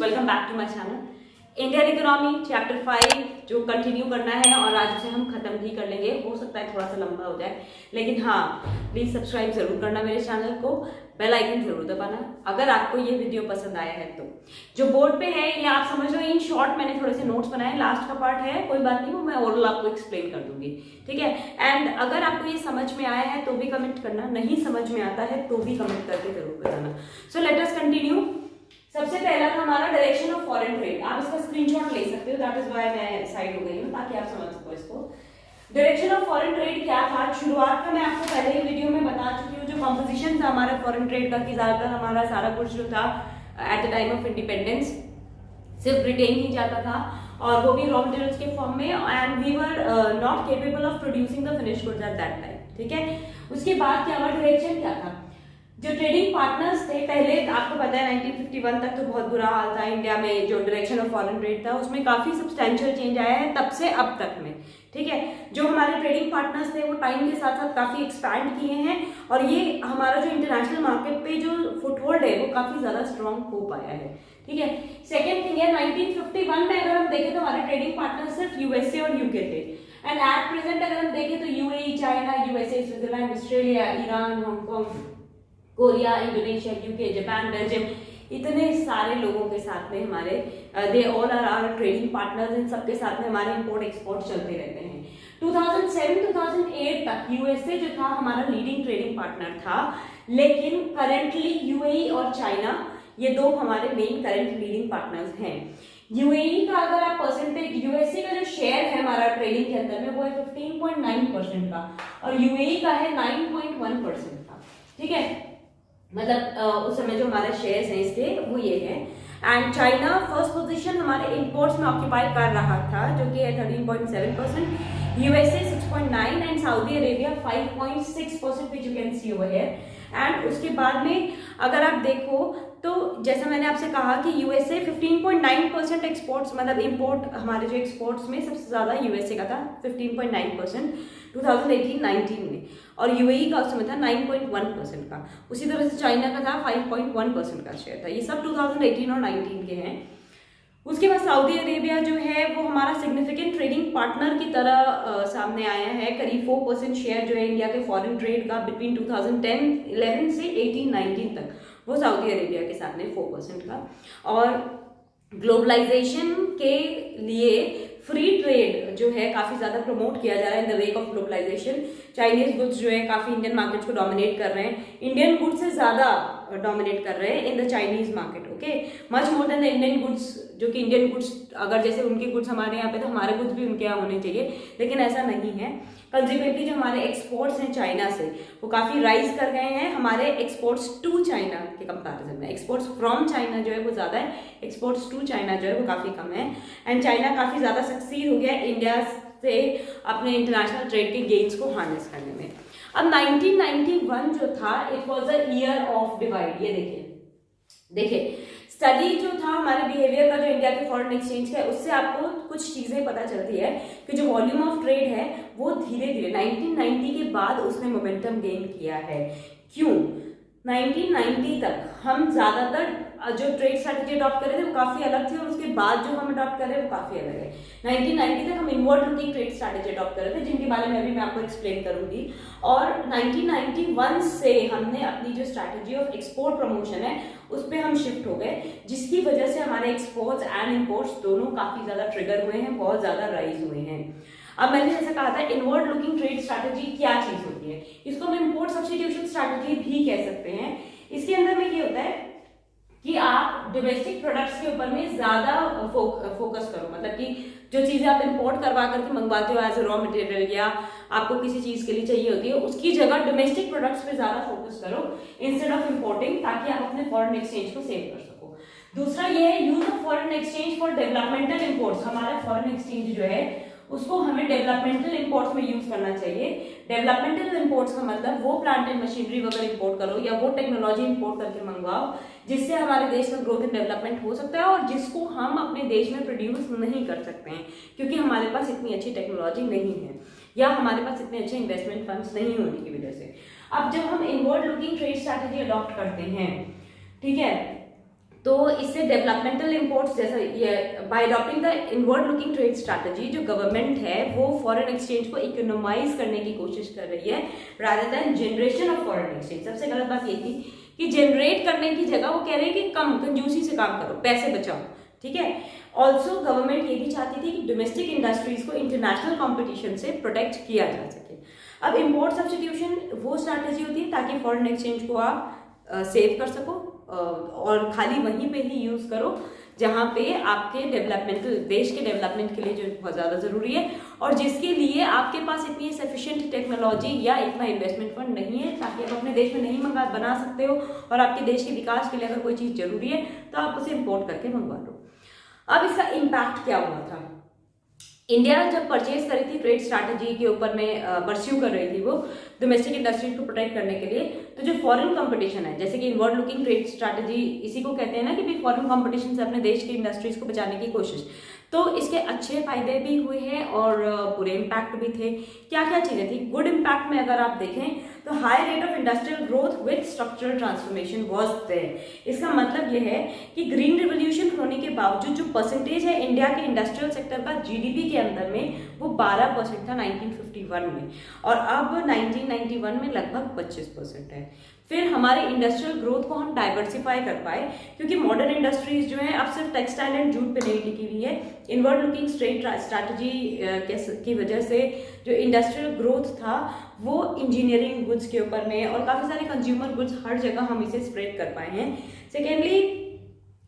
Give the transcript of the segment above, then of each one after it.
Welcome back to my channel. Indian economy chapter 5 जो continue करना है और आज उसे हम खत्म भी कर लेंगे। हो सकता है थोड़ा सा लंबा हो जाए, लेकिन हाँ प्लीज सब्सक्राइब जरूर करना मेरे चैनल को, बेल आइकन जरूर दबाना अगर आपको ये वीडियो पसंद आया है तो। जो बोर्ड पे है ये आप समझ लो, इन शॉर्ट मैंने थोड़े से नोट्स बनाए, लास्ट का पार्ट है, कोई बात नहीं, वो मैं ओरल आपको एक्सप्लेन कर दूंगी, ठीक है। एंड अगर आपको ये समझ में आया है तो भी कमेंट करना, नहीं समझ में आता है तो भी कमेंट करके जरूर बताना। So let us continue. सबसे पहला था हमारा डायरेक्शन ऑफ फॉरेन ट्रेड। आप इसका स्क्रीनशॉट ले सकते हो, दैट इज व्हाई मैं साइड हो गई हूँ ताकि आप समझ सको इसको। डायरेक्शन ऑफ फॉरेन ट्रेड क्या था, शुरुआत का मैं आपको पहले ही वीडियो में बता चुकी हूँ। जो कंपोजिशन था हमारा फॉरेन ट्रेड का कि ज्यादातर हमारा सारा कुछ जो था at the time of independence सिर्फ ब्रिटेन ही जाता था, और वो भी रॉ मटेरियल्स के फॉर्म में, and we were not capable of producing the finish goods at that time, ठीक है। उसके बाद क्या हुआ, डायरेक्शन क्या था। जो ट्रेडिंग पार्टनर्स थे पहले, आपको पता है 1951 तक तो बहुत बुरा हाल था इंडिया में। जो डायरेक्शन ऑफ फॉरेन ट्रेड था उसमें काफी सब्सटेंशियल चेंज आया है तब से अब तक में, ठीक है। जो हमारे ट्रेडिंग पार्टनर्स थे वो टाइम के साथ साथ काफी एक्सपैंड किए हैं, और ये हमारा जो इंटरनेशनल मार्केट पे जो फुटहोल्ड है वो काफी ज्यादा स्ट्रॉन्ग हो पाया है, ठीक है। सेकेंड थिंग है 1951 में अगर हम देखें तो हमारे ट्रेडिंग पार्टनर सिर्फ यूएसए और यूके थे, एंड एट प्रेजेंट अगर हम देखें तो UAE, China, USA, Switzerland, Australia, Iran, Hong Kong, Korea, Indonesia, UK, Japan, Belgium, इतने सारे लोगों के साथ में हमारे they all are our trading partners. इन सबके साथ में हमारे इंपोर्ट एक्सपोर्ट चलते रहते हैं। 2007-2008 तक यूएसए जो था हमारा लीडिंग ट्रेडिंग पार्टनर था, लेकिन करेंटली यूएई और चाइना ये दो हमारे मेन करंट लीडिंग पार्टनर्स हैं। यूएई का अगर आप परसेंटेज, यूएसए का जो शेयर है हमारा ट्रेडिंग के अंदर में वो है 15.9% का, और यूएई का है 9.1% का, ठीक है। मतलब उस समय जो हमारे शेयर्स हैं इसके वो ये है। एंड चाइना फर्स्ट पोजीशन हमारे इंपोर्ट्स में ऑक्यूपाई कर रहा था जो कि है 13.7%, USA 6.9 and Saudi Arabia 5.6% which you can see over here. And उसके बाद में अगर आप देखो तो जैसा मैंने आपसे कहा कि यूएसए 15.9% एक्सपोर्ट्स, मतलब इंपोर्ट हमारे जो एक्सपोर्ट्स में सबसे ज्यादा यूएसए का था 15.9% 2018-19 में, और यूएई का उस समय था 9.1% का। उसी तरह से चाइना का था 5.1% का शेयर था। ये सब 2018 और 19 के हैं। उसके बाद सऊदी अरेबिया जो है वो हमारा सिग्निफिकेंट ट्रेडिंग पार्टनर की तरह सामने आया है। करीब 4% शेयर जो है इंडिया के फॉरेन ट्रेड का बिटवीन 2010-11 से 18-19 तक वो सऊदी अरेबिया के साथ में 4% का। और ग्लोबलाइजेशन के लिए फ्री ट्रेड जो है काफी ज्यादा प्रमोट किया जा रहा है in the wake of globalisation. Chinese goods जो है काफी इंडियन मार्केट्स को डोमिनेट कर रहे हैं, इंडियन गुड्स से ज्यादा डोमिनेट कर रहे हैं in the Chinese market, okay, much more than the Indian goods. जो कि इंडियन गुड्स अगर जैसे उनके गुड्स हमारे यहाँ पे तो हमारे गुड्स भी उनके यहाँ होने चाहिए, लेकिन ऐसा नहीं है। कंसिक्वेंटली जो हमारे एक्सपोर्ट्स हैं चाइना से वो काफी राइज कर गए हैं हमारे एक्सपोर्ट्स टू चाइना के कंपैरिजन में। एक्सपोर्ट्स फ्रॉम चाइना जो है वो ज्यादा है, एक्सपोर्ट्स टू चाइना जो है वो काफी कम है। एंड चाइना काफी ज्यादा सक्सीड हो गया इंडिया से अपने इंटरनेशनल ट्रेड के गेन्स को हार्नेस करने में। अब 1991 जो था it was a year of divide. ये देखिए स्टडी जो था हमारे बिहेवियर का जो इंडिया के फॉरेन एक्सचेंज का है, उससे आपको कुछ चीजें पता चलती है कि जो वॉल्यूम ऑफ ट्रेड है वो धीरे धीरे 1990 के बाद उसने मोमेंटम गेन किया है। क्यों? 1990 तक हम ज्यादातर जो ट्रेड स्ट्रैटेजी अडॉप्ट कर रहे थे वो काफी अलग थी, और उसके बाद जो हम अडॉप्ट कर रहे हैं वो काफी अलग है। 1990 तक हम inward looking trade strategy adopt कर रहे थे, जिनके बारे में अभी मैं आपको एक्सप्लेन करूंगी। और 1991 से हमने अपनी जो स्ट्रैटेजी ऑफ एक्सपोर्ट प्रमोशन है उस पर हम शिफ्ट हो गए, जिसकी वजह से हमारे एक्सपोर्ट्स एंड इंपोर्ट्स दोनों काफी ज्यादा ट्रिगर हुए हैं, बहुत ज्यादा राइज हुए हैं। अब मैंने जैसा कहा था इनवर्ड लुकिंग ट्रेड स्ट्रैटेजी क्या चीज होती है, इसको हम इंपोर्ट सब्स्टिट्यूशन स्ट्रैटेजी भी कह सकते हैं। इसके अंदर में ये होता है कि आप डोमेस्टिक प्रोडक्ट्स के ऊपर में ज्यादा फोकस करो, मतलब कि जो चीजें आप इंपोर्ट करवा करके मंगवाते हो एज ए रॉ मटेरियल या आपको किसी चीज के लिए चाहिए होती है, उसकी जगह डोमेस्टिक प्रोडक्ट्स पे ज्यादा फोकस करो इंस्टेड ऑफ इंपोर्टिंग, ताकि आप अपने फॉरेन एक्सचेंज को सेव कर सको। दूसरा ये है use of foreign exchange for developmental imports. हमारा फॉरेन एक्सचेंज जो है उसको हमें डेवलपमेंटल इंपोर्ट्स में यूज करना चाहिए। डेवलपमेंटल इंपोर्ट्स का मतलब वो प्लांट एंड मशीनरी वगैरह इंपोर्ट करो या वो टेक्नोलॉजी इंपोर्ट करके मंगवाओ जिससे हमारे देश का ग्रोथ एंड डेवलपमेंट हो सकता है, और जिसको हम अपने देश में प्रोड्यूस नहीं कर सकते हैं क्योंकि हमारे पास इतनी अच्छी टेक्नोलॉजी नहीं है या हमारे पास इतने अच्छे इन्वेस्टमेंट फंड्स नहीं होने की वजह से। अब जब हम inward looking trade strategy adopt करते हैं, ठीक है, तो इससे डेवलपमेंटल इंपोर्ट्स जैसे ये bye adopting the inward looking trade strategy, जो गवर्नमेंट है वो फॉरेन एक्सचेंज को इकोनोमाइज करने की कोशिश कर रही है rather than generation of foreign exchange. सबसे गलत बात ये थी कि जनरेट करने की जगह वो कह रहे हैं कि कम कंजूसी से काम करो, पैसे बचाओ, ठीक है। ऑल्सो गवर्नमेंट ये भी चाहती थी कि डोमेस्टिक इंडस्ट्रीज को इंटरनेशनल कॉम्पिटिशन से प्रोटेक्ट किया जा सके। अब इम्पोर्ट सब्स्टिट्यूशन वो स्ट्रैटेजी होती है ताकि फॉरेन एक्सचेंज को आप सेव कर सको और खाली वहीं पे ही यूज करो जहाँ पे आपके डेवलपमेंटल देश के डेवलपमेंट के लिए जो बहुत ज़्यादा ज़रूरी है और जिसके लिए आपके पास इतनी सफिशिएंट टेक्नोलॉजी या इतना इन्वेस्टमेंट फंड नहीं है ताकि आप अपने देश में नहीं बना सकते हो और आपके देश के विकास के लिए अगर कोई चीज़ जरूरी है तो आप उसे इम्पोर्ट करके मंगवा लो। अब इसका इम्पैक्ट क्या हुआ था? इंडिया जब परचेज करी थी ट्रेड स्ट्रैटेजी के ऊपर में परस्यू कर रही थी वो डोमेस्टिक इंडस्ट्री को प्रोटेक्ट करने के लिए, तो जो फॉरेन कंपटीशन है जैसे कि इनवर्ड लुकिंग ट्रेड स्ट्रैटेजी इसी को कहते हैं ना कि भी फॉरेन कंपटीशन से अपने देश की इंडस्ट्रीज को बचाने की कोशिश, तो इसके अच्छे फायदे भी हुए हैं और बुरे इम्पैक्ट भी थे। क्या क्या चीजें थी? गुड इम्पैक्ट में अगर आप देखें तो high rate of industrial growth with structural transformation was there. इसका मतलब यह है कि ग्रीन रिवोल्यूशन होने के बावजूद जो परसेंटेज है इंडिया के इंडस्ट्रियल सेक्टर का जीडीपी के अंदर में वो 12% था 1951 में और अब 1991 में लगभग 25% है। फिर हमारे इंडस्ट्रियल ग्रोथ को हम डाइवर्सिफाई कर पाए क्योंकि मॉडर्न इंडस्ट्रीज जो है अब सिर्फ टेक्सटाइल एंड जूट पे नहीं टिकी हुई है। इनवर्ड लुकिंग ट्रेड स्ट्रैटेजी की वजह से जो इंडस्ट्रियल ग्रोथ था वो इंजीनियरिंग गुड्स के ऊपर में और काफ़ी सारे कंज्यूमर गुड्स हर जगह हम इसे स्प्रेड कर पाए हैं। Secondly,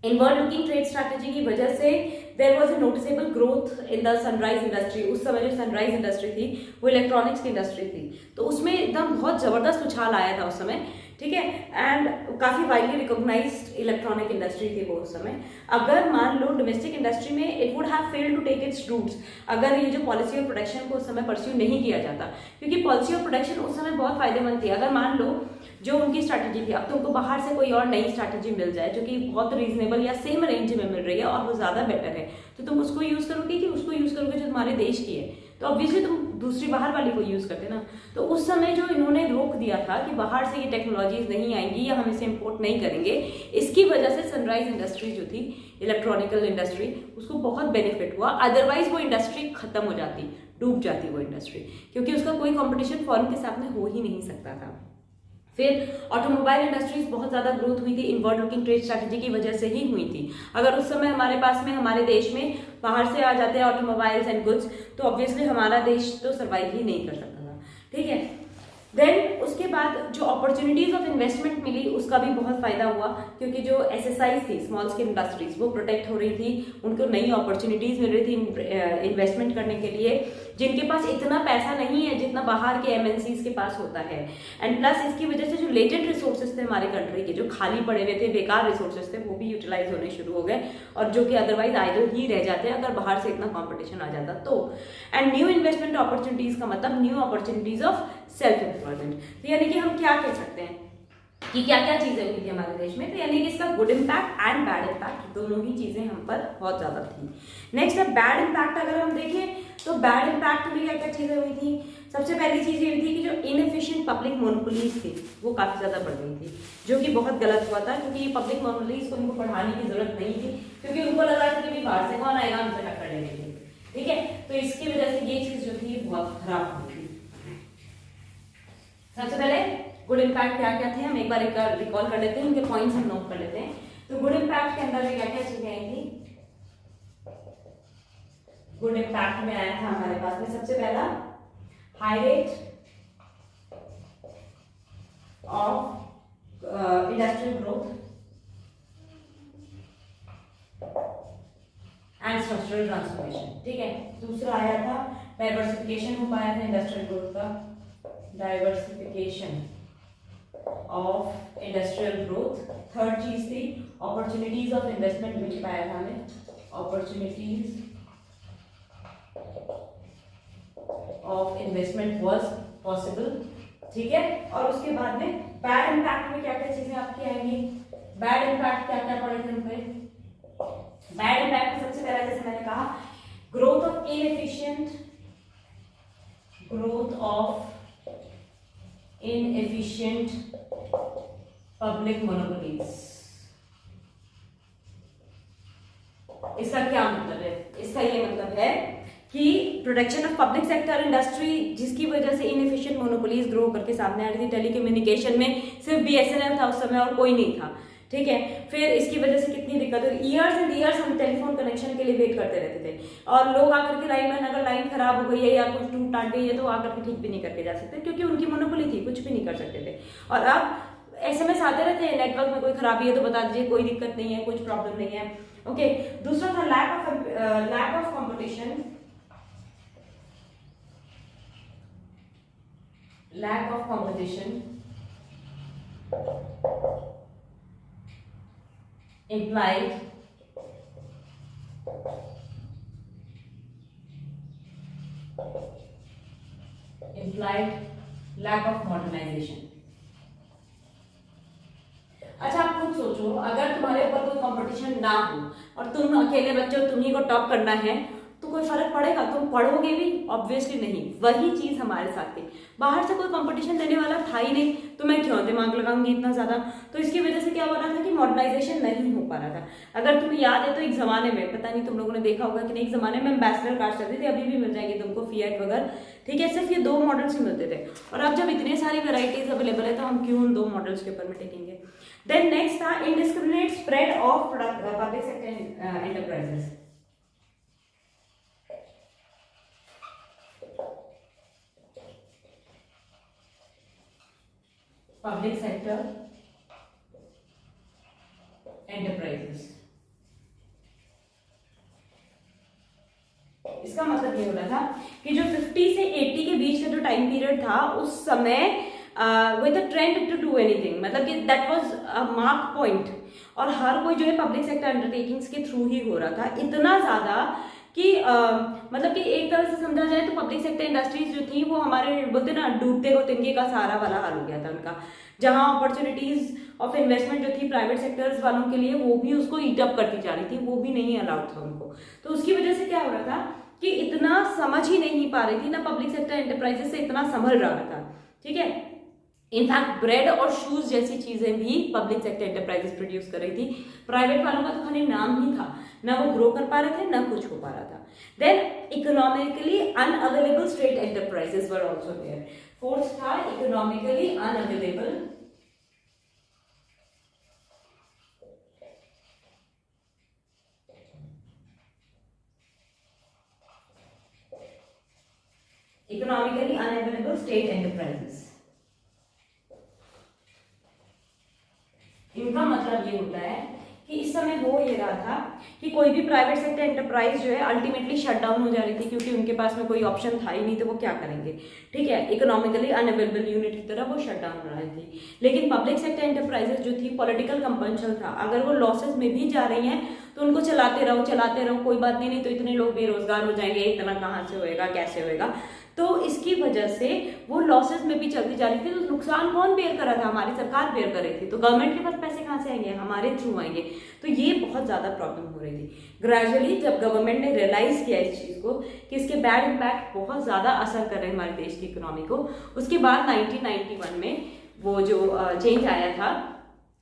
inward looking trade strategy की वजह से there was a noticeable growth in the sunrise industry. उस समय जो सनराइज इंडस्ट्री थी वो इलेक्ट्रॉनिक्स की इंडस्ट्री थी, तो उसमें एकदम बहुत जबरदस्त उछाल आया था उस समय, ठीक है। एंड काफ़ी वाइडली रिकॉग्नाइज्ड इलेक्ट्रॉनिक इंडस्ट्री थी वो उस समय। अगर मान लो डोमेस्टिक इंडस्ट्री में it would have failed to take its roots, अगर ये जो पॉलिसी ऑफ प्रोटेक्शन को उस समय परस्यू नहीं किया जाता, क्योंकि पॉलिसी ऑफ प्रोटेक्शन उस समय बहुत फायदेमंद थी। अगर मान लो जो उनकी स्ट्रैटेजी थी अब तुमको बाहर से कोई और नई स्ट्रैटेजी मिल जाए जो कि बहुत रीजनेबल या सेम रेंज में मिल रही है और वो ज़्यादा बेटर है, तो तुम उसको यूज़ करोगे कि उसको यूज़ करोगे जो तुम्हारे देश की है? तो ऑब्वियसली तुम दूसरी बाहर वाली को यूज़ करते ना। तो उस समय जो इन्होंने रोक दिया था कि बाहर से ये टेक्नोलॉजीज नहीं आएंगी या हम इसे इम्पोर्ट नहीं करेंगे, इसकी वजह से सनराइज इंडस्ट्री जो थी इलेक्ट्रॉनिकल इंडस्ट्री उसको बहुत बेनिफिट हुआ। अदरवाइज वो इंडस्ट्री खत्म हो जाती, डूब जाती वो इंडस्ट्री, क्योंकि उसका कोई कॉम्पिटिशन फॉरेन के साथ में हो ही नहीं सकता था। फिर ऑटोमोबाइल इंडस्ट्रीज बहुत ज़्यादा ग्रोथ हुई थी, इनवर्ड लुकिंग ट्रेड स्ट्रैटेजी की वजह से ही हुई थी। अगर उस समय हमारे पास में हमारे देश में बाहर से आ जाते हैं ऑटोमोबाइल्स एंड गुड्स तो ऑब्वियसली हमारा देश तो सर्वाइव ही नहीं कर सकता था, ठीक है। देन उसके बाद जो अपॉर्चुनिटीज ऑफ इन्वेस्टमेंट मिली उसका भी बहुत फायदा हुआ, क्योंकि जो एसएसआई थी स्मॉल स्केल इंडस्ट्रीज वो प्रोटेक्ट हो रही थी, उनको नई अपॉर्चुनिटीज मिल रही थी इन्वेस्टमेंट करने के लिए, जिनके पास इतना पैसा नहीं है जितना बाहर के एमएनसीज के पास होता है। एंड प्लस इसकी वजह से जो लेटेंट रिसोर्सेज थे हमारे कंट्री के, जो खाली पड़े हुए थे बेकार रिसोर्सेज थे, वो भी यूटिलाइज होने शुरू हो गए और जो कि अदरवाइज आइडल ही रह जाते हैं अगर बाहर से इतना कॉम्पिटिशन आ जाता तो। एंड न्यू इन्वेस्टमेंट अपॉर्चुनिटीज का मतलब new opportunities of self employment. तो यानी कि हम क्या कह सकते हैं कि क्या क्या चीजें हुई थी हमारे देश में, तो यानी कि इसका good impact and bad impact दोनों ही चीजें हम पर बहुत ज्यादा थी। नेक्स्ट है बैड इम्पैक्ट। अगर हम देखें तो बैड इम्पैक्ट में क्या क्या चीजें हुई थी? सबसे पहली चीज ये थी कि जो इनएफिशिएंट पब्लिक मोनोपोलीज थी वो काफी ज्यादा बढ़ गई थी, जो कि बहुत गलत हुआ था, क्योंकि ये पब्लिक मोनोपोलीज को उनको बढ़ाने की जरूरत नहीं थी, क्योंकि उनको लगा था कि बाहर से कौन आएगा हमसे टक्कर लेने के लिए, ठीक है। तो इसकी वजह से ये चीज जो थी बहुत खराब हुई थी। सबसे पहले गुड इम्पैक्ट क्या क्या थे हम एक बार रिकॉल कर लेते हैं, उनके पॉइंट्स हम नोट कर लेते हैं। तो गुड इम्पैक्ट के अंदर में क्या क्या चीजें आई थी? गुड इम्पैक्ट में आया था हमारे पास में सबसे पहला high rate of industrial growth and structural transformation, ठीक है। दूसरा आया था डाइवर्सिफिकेशन हो पाया था इंडस्ट्रियल ग्रोथ का, diversification of industrial growth. Third चीज थी अपॉर्चुनिटीज ऑफ इन्वेस्टमेंट, मिल पाया था हमें opportunities of investment was possible, ठीक है। और उसके बाद में बैड इम्पैक्ट में क्या क्या चीजें आपकी आएंगी? बैड इम्पैक्ट क्या क्या पड़े थे उन पे? बैड इम्पैक्ट में सबसे पहला जैसे मैंने कहा growth of inefficient public monopolies, protection of public sector industry, जिसकी वजह से इनएफिशिएंट मोनोपोलीज ग्रो करके सामने आ रही थी। टेलीकम्युनिकेशन में सिर्फ बीएसएनएल था उस समय और कोई नहीं था, ठीक है। फिर इसकी वजह से कितनी दिक्कत हुई, ईयर्स एंड ईयर्स हम टेलीफोन कनेक्शन के लिए वेट करते रहते थे, और लोग आकर के लाइन में, अगर लाइन खराब हो गई है या कुछ टूट टाट गई है तो आकर के ठीक भी नहीं करके जा सकते, क्योंकि उनकी मोनोपोली थी, कुछ भी नहीं कर सकते थे। और अब एसएमएस आते रहते हैं, नेटवर्क में कोई खराबी है तो बता दीजिए, कोई दिक्कत नहीं है, कुछ प्रॉब्लम नहीं है, ओके। दूसरा था lack of competition, lack of competition implied lack of modernization। अच्छा, आप खुद सोचो, अगर तुम्हारे ऊपर कोई कंपटीशन ना हो और तुम अकेले बच्चे हो, तुम्ही को टॉप करना है, तो कोई फर्क पड़ेगा? तुम पढ़ोगे भी? ऑब्वियसली नहीं। वही चीज हमारे साथ थी, बाहर से कोई कंपटीशन देने वाला था ही नहीं, तो मैं क्यों दिमाग लगाऊंगी इतना ज्यादा। तो इसकी वजह से क्या हो रहा था कि मॉडर्नाइजेशन नहीं हो पा रहा था। अगर तुम्हें याद है तो एक जमाने में, पता नहीं तुम लोगों ने देखा होगा कि नहीं, एक जमाने में एम्बेसडर कार्ड चलते थे, अभी भी मिल जाएंगे तुमको, फिएट वगैरह, ठीक है। सिर्फ ये 2 मॉडल्स ही मिलते थे, और अब जब इतने सारी वेराइटीज अवेलेबल है तो हम क्यों उन 2 मॉडल्स के ऊपर में टिकेंगे। देन नेक्स्ट था indiscriminate spread of public sector enterprises. Public sector enterprises, इसका मतलब ये हो रहा था कि जो 50 से 80 के बीच का जो टाइम पीरियड था, उस समय with the trend to do anything, मतलब कि that was a mark point, और हर कोई जो है पब्लिक सेक्टर अंडरटेकिंग्स के थ्रू ही हो रहा था, इतना ज्यादा कि मतलब कि एक तरह से समझा जाए तो पब्लिक सेक्टर इंडस्ट्रीज जो थी वो हमारे बोलते ना डूबते को तिनके का सहारा वाला हाल हो गया था उनका। जहां अपॉर्चुनिटीज ऑफ इन्वेस्टमेंट जो थी प्राइवेट सेक्टर्स वालों के लिए, वो भी उसको ईट अप करती जा रही थी, वो भी नहीं अलाउड था उनको। तो उसकी वजह से क्या हो रहा था कि इतना समझ ही नहीं पा रही थी ना, पब्लिक सेक्टर एंटरप्राइजेस से इतना संभल रहा था, ठीक है। इनफैक्ट ब्रेड और शूज जैसी चीजें भी पब्लिक सेक्टर एंटरप्राइजेस प्रोड्यूस कर रही थी। प्राइवेट वालों का तो खाली नाम ही था, ना वो ग्रो कर पा रहे थे, ना कुछ हो पा रहा था। Then economically unavailable state enterprises were also there. Fourth था इकोनॉमिकली अनअवेलेबल स्टेट एंटरप्राइजेस। इनका मतलब ये होता है कि इस समय हो ये रहा था कि कोई भी प्राइवेट सेक्टर एंटरप्राइज जो है अल्टीमेटली शट डाउन हो जा रही थी, क्योंकि उनके पास में कोई ऑप्शन था ही नहीं, तो वो क्या करेंगे, ठीक है। इकोनॉमिकली अनअवेलेबल यूनिट की तरह वो शट डाउन हो रही थी। लेकिन पब्लिक सेक्टर एंटरप्राइजेस जो थी, पॉलिटिकल कंपल्शन था, अगर वो लॉसेस में भी जा रही हैं तो उनको चलाते रहो, कोई बात नहीं तो इतने लोग बेरोजगार हो जाएंगे, इतना कहाँ से होएगा, कैसे होएगा। तो इसकी वजह से वो लॉसेस में भी चलती जा रही थी। तो नुकसान कौन बेयर कर रहा था? हमारी सरकार बेयर कर रही थी। तो गवर्नमेंट के पास पैसे कहाँ से आएंगे? हमारे थ्रू आएंगे। तो ये बहुत ज्यादा प्रॉब्लम हो रही थी। ग्रेजुअली जब गवर्नमेंट ने रियलाइज किया इस चीज को कि इसके बैड इम्पैक्ट बहुत ज्यादा असर कर रहे हैं हमारे देश की इकोनॉमी को, उसके बाद 1991 में वो जो चेंज आया था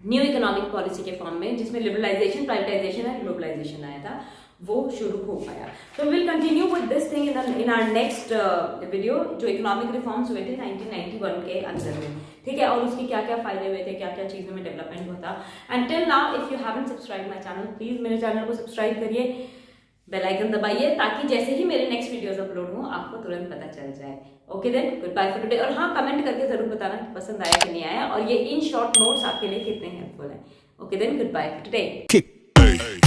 न्यू इकोनॉमिक पॉलिसी के फॉर्म में, जिसमें लिबरलाइजेशन, प्राइवेटाइजेशन एंड ग्लोबलाइजेशन आया था, वो शुरू हो पाया। तो will continue with this thing in our next video, जो इकोनॉमिक रिफॉर्म्स हुए थे 1991 के अंदर में, ठीक है, और उसके क्या क्या फायदे हुए थे, क्या क्या चीजों में डेवलपमेंट हुआ था। And till now if you haven't subscribe my channel, please मेरे चैनल को सब्सक्राइब करिए, बेल आइकन दबाइए, ताकि जैसे ही मेरे नेक्स्ट वीडियोस अपलोड हो आपको तुरंत पता चल जाए। Okay then, goodbye for today. और हाँ, कमेंट करके जरूर बताना कि पसंद आया कि नहीं आया, और ये इन शॉर्ट नोट्स आपके लिए कितने हेल्पफुल है। Okay then, goodbye for today.